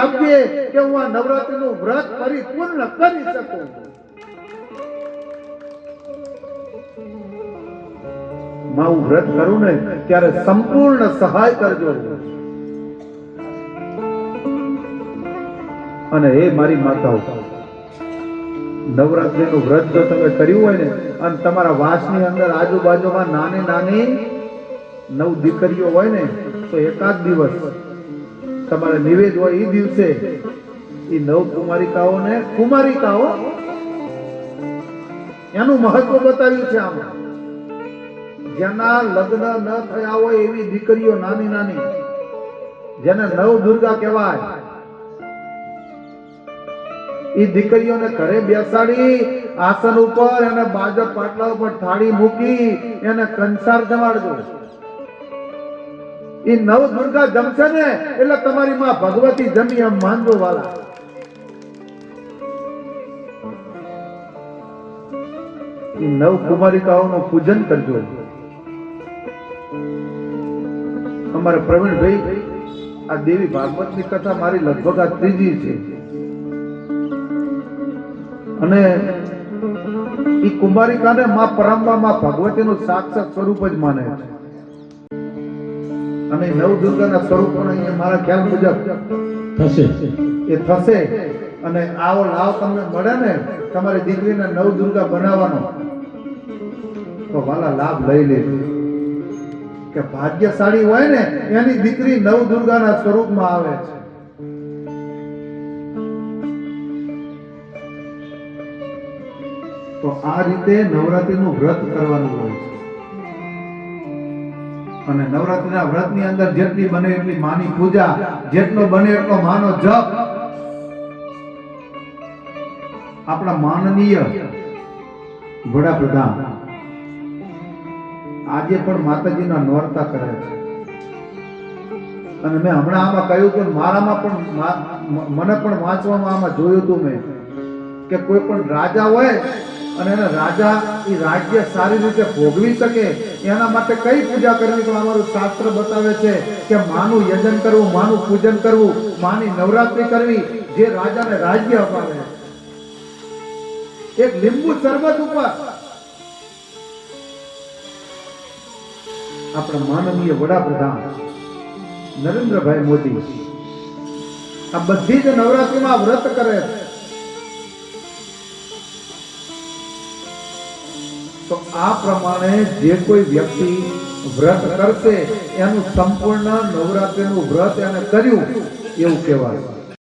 આપજે કે હું આ નવરાત્રીનું વ્રત પરિપૂર્ણ કરી શકું. માં હું વ્રત કરું ને ત્યારે સંપૂર્ણ સહાય કરજો. અને હે મારી માતાઓ, નવરાત્રીનું વ્રત જો તમે કર્યું હોય ને અને તમારા વાસની અંદર આજુબાજુમાં નાની નાની 9 દીકરીઓ હોય ને તો એકાદ દિવસ તમારે નિવેદ હોય એ દિવસે એ 9 કુમારિકાઓ એનું મહત્વ બતાવ્યું છે. આમાં જેના લગ્ન ન થયા હોય એવી દીકરીઓ નાની નાની, જેને નવ દુર્ગા કહેવાય, એ દીકરીઓને ઘરે બેસાડી આસન ઉપર એને બાજર પાટલા ઉપર થાળી મૂકી એને કંસાર જમાડજો. એ નવ દુર્ગા જમશે ને એટલે તમારી માં ભગવતી જમી એમ માનજો વાલા. એ 9 કુમારિકાઓનું પૂજન કરજો. અમારા પ્રવીણભાઈ આ દેવી ભાગવતની કથા મારી લગભગ આ 3જી છે. અને એ કુમારિકાને માં પરમા માં ભગવતીનું સાક્ષાત સ્વરૂપ જ માને છે. અને 9 દુર્ગાના સ્વરૂપ પણ અહીંયા મારા ખ્યાલ મુજબ થશે. અને આવો લાવ તમને મળે ને તમારી દીકરીને 9 દુર્ગા બનાવવાનો તો વાલા લાભ લઈ લેજો. કે ભાગ્યશાળી હોય ને એની દીકરી 9 દુર્ગાના સ્વરૂપમાં આવે છે. તો આ રીતે નવરાત્રીનું વ્રત કરવાનું હોય છે. અને નવરાત્રીના વ્રતની અંદર જેટલી બને એટલી માની પૂજા, જેટલો બને એટલો માનો જપ. આપણા માનનીય વડાપ્રધાન આજે પણ માતાજીના નોરતા કરે છે. અને મેં હમણાં આમાં કહ્યું હતું, મારામાં પણ મને પણ વાંચવામાં આમાં જોયું હતું મેં કે કોઈ પણ રાજા હોય અને એને રાજા એ રાજ્ય સારી રીતે ભોગવી શકે એના માટે કઈ પૂજા કરવી? તો અમારું શાસ્ત્ર બતાવે છે કે માનું યજન કરવું, માનું પૂજન કરવું, માની નવરાત્રી કરવી, જે રાજાને રાજ્ય અપાવે. એક લીંબુ શરબત ઉપર આપણા માનનીય વડાપ્રધાન નરેન્દ્રભાઈ મોદી આ બધી જ નવરાત્રીમાં વ્રત કરે છે. તો આ પ્રમાણે જે કોઈ વ્યક્તિ વ્રત કરશે એનું સંપૂર્ણ નવરાત્રીનું વ્રત એને કર્યું એવું કહેવાય.